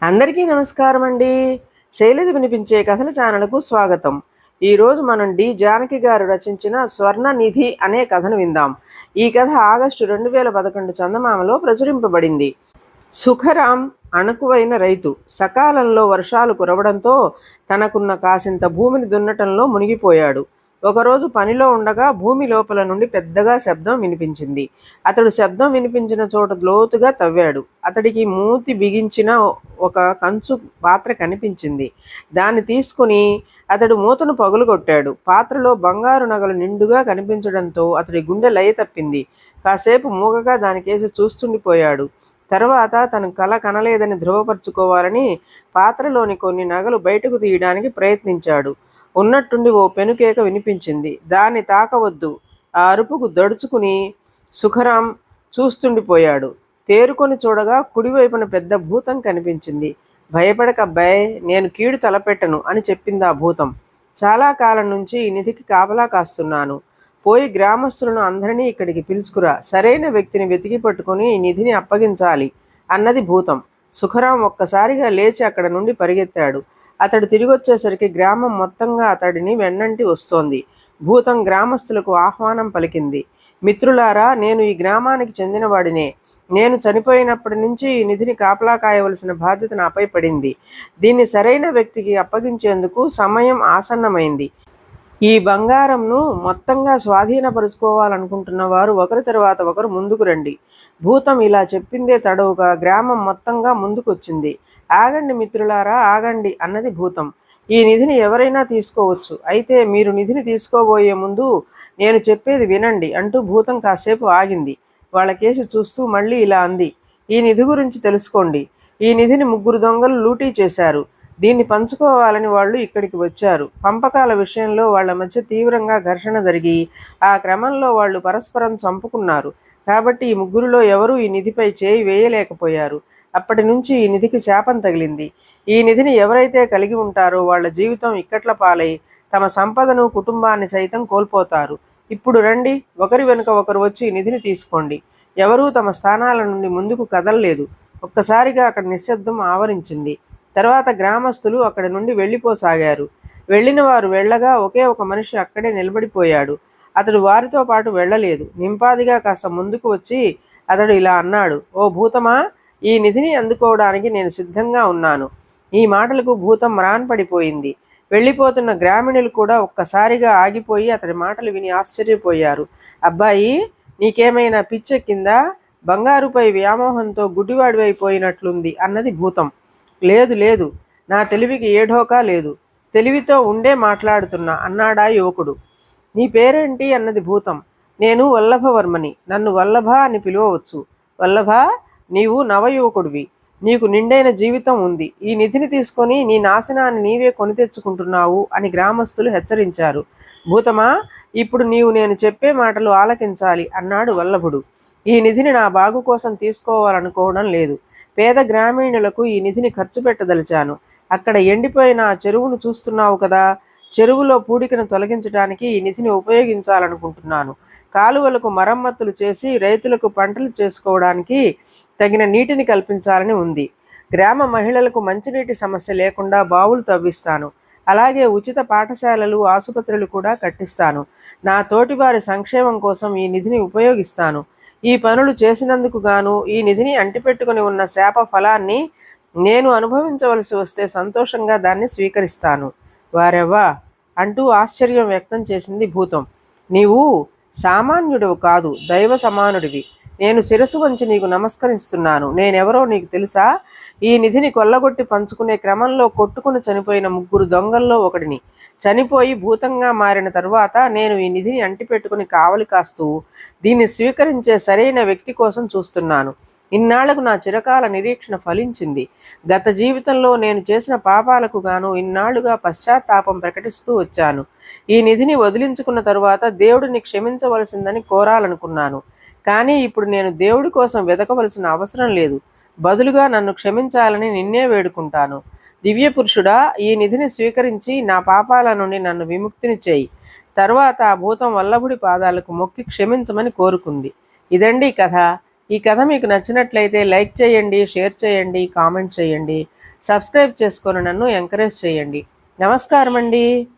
అందరికీ నమస్కారం అండి. శైలజ వినిపించే కథల ఛానల్కు స్వాగతం. ఈరోజు మనం డి జానకి గారు రచించిన స్వర్ణ నిధి అనే కథను విందాం. ఈ కథ ఆగస్టు 2011 చందమామలో ప్రచురింపబడింది. సుఖరాం అణకువైన రైతు. సకాలంలో వర్షాలు కురవడంతో తనకున్న కాసింత భూమిని దున్నటంలో మునిగిపోయాడు. ఒకరోజు పనిలో ఉండగా భూమి లోపల నుండి పెద్దగా శబ్దం వినిపించింది. అతడు శబ్దం వినిపించిన చోట లోతుగా తవ్వాడు. అతడికి మూతి బిగించిన ఒక కంచు పాత్ర కనిపించింది. దాన్ని తీసుకుని అతడు మూతను పగులుగొట్టాడు. పాత్రలో బంగారు నగలు నిండుగా కనిపించడంతో అతడి గుండె లయ తప్పింది. కాసేపు మూగగా దానికేసి చూస్తుండిపోయాడు. తర్వాత తను కల కనలేదని ధృవపరుచుకోవాలని పాత్రలోని కొన్ని నగలు బయటకు తీయడానికి ప్రయత్నించాడు. ఉన్నట్టుండి ఓ పెనుకేక వినిపించింది. దాన్ని తాకవద్దు. ఆ అరుపుకు దడుచుకుని సుఖరాం చూస్తుండిపోయాడు. తేరుకొని చూడగా కుడివైపున పెద్ద భూతం కనిపించింది. భయపడకబ్బాయ్, నేను కీడు తలపెట్టను అని చెప్పింది ఆ భూతం. చాలా కాలం నుంచి ఈ నిధికి కాపలా కాస్తున్నాను. పోయి గ్రామస్తులను అందరినీ ఇక్కడికి పిలుచుకురా. సరైన వ్యక్తిని వెతికి పట్టుకుని ఈ నిధిని అప్పగించాలి అన్నది భూతం. సుఖరాం ఒక్కసారిగా లేచి అక్కడ నుండి పరిగెత్తాడు. అతడు తిరిగొచ్చేసరికి గ్రామం మొత్తంగా అతడిని వెన్నంటి వస్తోంది. భూతం గ్రామస్తులకు ఆహ్వానం పలికింది. మిత్రులారా, నేను ఈ గ్రామానికి చెందినవాడినే. నేను చనిపోయినప్పటి నుంచి ఈ నిధిని కాపలా కాయవలసిన బాధ్యత నాపై పడింది. దీన్ని సరైన వ్యక్తికి అప్పగించేందుకు సమయం ఆసన్నమైంది. ఈ బంగారంను మొత్తంగా స్వాధీనపరుచుకోవాలనుకుంటున్న వారు ఒకరి తర్వాత ఒకరు ముందుకు రండి. భూతం ఇలా చెప్పిందే తడవుగా గ్రామం మొత్తంగా ముందుకొచ్చింది. ఆగండి మిత్రులారా, ఆగండి అన్నది భూతం. ఈ నిధిని ఎవరైనా తీసుకోవచ్చు. అయితే మీరు నిధిని తీసుకోబోయే ముందు నేను చెప్పేది వినండి అంటూ భూతం కాసేపు ఆగింది. వాళ్ళకేసి చూస్తూ మళ్ళీ ఇలా అంది. ఈ నిధి గురించి తెలుసుకోండి. ఈ నిధిని 3 దొంగలు లూటీ చేశారు. దీన్ని పంచుకోవాలని వాళ్ళు ఇక్కడికి వచ్చారు. పంపకాల విషయంలో వాళ్ళ మధ్య తీవ్రంగా ఘర్షణ జరిగి ఆ క్రమంలో వాళ్ళు పరస్పరం చంపుకున్నారు. కాబట్టి ఈ 3లో ఎవరూ ఈ నిధిపై చేయి వేయలేకపోయారు. అప్పటి నుంచి ఈ నిధికి శాపం తగిలింది. ఈ నిధిని ఎవరైతే కలిగి ఉంటారో వాళ్ళ జీవితం ఇక్కట్ల పాలై తమ సంపదను, కుటుంబాన్ని సైతం కోల్పోతారు. ఇప్పుడు రండి, ఒకరి వెనుక ఒకరు వచ్చి ఈ నిధిని తీసుకోండి. ఎవరూ తమ స్థానాల నుండి ముందుకు కదలలేదు. ఒక్కసారిగా అక్కడ నిశ్శబ్దం ఆవరించింది. తర్వాత గ్రామస్తులు అక్కడి నుండి వెళ్ళిపోసాగారు. వెళ్ళిన వారు వెళ్ళగా ఒకే ఒక మనిషి అక్కడే నిలబడిపోయాడు. అతడు వారితో పాటు వెళ్ళలేదు. నింపాదిగా కాస్త ముందుకు వచ్చి అతడు ఇలా అన్నాడు. ఓ భూతమా, ఈ నిధిని అందుకోవడానికి నేను సిద్ధంగా ఉన్నాను. ఈ మాటలకు భూతం మ్రాన్పడిపోయింది. వెళ్ళిపోతున్న గ్రామీణులు కూడా ఒక్కసారిగా ఆగిపోయి అతడి మాటలు విని ఆశ్చర్యపోయారు. అబ్బాయి, నీకేమైనా పిచ్చెక్కిందా? బంగారుపై వ్యామోహంతో గుడ్డివాడివైపోయినట్లుంది అన్నది భూతం. లేదు లేదు, నా తెలివికి ఏ ఢోకా లేదు. తెలివితో ఉండే మాట్లాడుతున్నా అన్నాడా యువకుడు. నీ పేరేంటి అన్నది భూతం. నేను వల్లభవర్మని. నన్ను వల్లభ అని పిలువవచ్చు. వల్లభ, నీవు నవయువకుడివి. నీకు నిండైన జీవితం ఉంది. ఈ నిధిని తీసుకొని నీ నాశనాన్ని నీవే కొని తెచ్చుకుంటున్నావు అని గ్రామస్తులు హెచ్చరించారు. భూతమా, ఇప్పుడు నీవు నేను చెప్పే మాటలు ఆలకించాలి అన్నాడు వల్లభుడు. ఈ నిధిని నా బాగు కోసం తీసుకోవాలనుకోవడం లేదు. పేద గ్రామీణులకు ఈ నిధిని ఖర్చు పెట్టదలిచాను. అక్కడ ఎండిపోయిన ఆ చెరువును చూస్తున్నావు కదా, చెరువులో పూడికను తొలగించడానికి ఈ నిధిని ఉపయోగించాలనుకుంటున్నాను. కాలువలకు మరమ్మతులు చేసి రైతులకు పంటలు చేసుకోవడానికి తగిన నీటిని కల్పించాలని ఉంది. గ్రామ మహిళలకు మంచినీటి సమస్య లేకుండా బావులు తవ్విస్తాను. అలాగే ఉచిత పాఠశాలలు, ఆసుపత్రులు కూడా కట్టిస్తాను. నా తోటివారి సంక్షేమం కోసం ఈ నిధిని ఉపయోగిస్తాను. ఈ పనులు చేసినందుకు గాను ఈ నిధిని అంటిపెట్టుకుని ఉన్న శాప ఫలాన్ని నేను అనుభవించవలసి వస్తే సంతోషంగా దాన్ని స్వీకరిస్తాను. వారెవ్వా అంటూ ఆశ్చర్యం వ్యక్తం చేసింది భూతం. నీవు సామాన్యుడివి కాదు, దైవ సమానుడివి. నేను శిరసు వంచి నీకు నమస్కరిస్తున్నాను. నేనెవరో నీకు తెలుసా? ఈ నిధిని కొల్లగొట్టి పంచుకునే క్రమంలో కొట్టుకుని చనిపోయిన 3 దొంగల్లో ఒకడిని. చనిపోయి భూతంగా మారిన తరువాత నేను ఈ నిధిని అంటిపెట్టుకుని కావలి కాస్తూ దీన్ని స్వీకరించే సరైన వ్యక్తి కోసం చూస్తున్నాను. ఇన్నాళ్లకు నా చిరకాల నిరీక్షణ ఫలించింది. గత జీవితంలో నేను చేసిన పాపాలకు గాను ఇన్నాళ్లుగా పశ్చాత్తాపం ప్రకటిస్తూ వచ్చాను. ఈ నిధిని వదిలించుకున్న తరువాత దేవుడిని క్షమించవలసిందని కోరాలనుకున్నాను. కానీ ఇప్పుడు నేను దేవుడి కోసం వెతకవలసిన అవసరం లేదు. బదులుగా నన్ను క్షమించాలని నిన్నే వేడుకుంటాను. దివ్య పురుషుడా, ఈ నిధిని స్వీకరించి నా పాపాల నుండి నన్ను విముక్తిని చేయి. తర్వాత ఆ భూతం వల్లభుడి పాదాలకు మొక్కి క్షమించమని కోరుకుంది. ఇదండి కథ. ఈ కథ మీకు నచ్చినట్లయితే లైక్ చేయండి, షేర్ చేయండి, కామెంట్ చేయండి. సబ్స్క్రైబ్ చేసుకొని నన్ను ఎంకరేజ్ చేయండి. నమస్కారం అండి.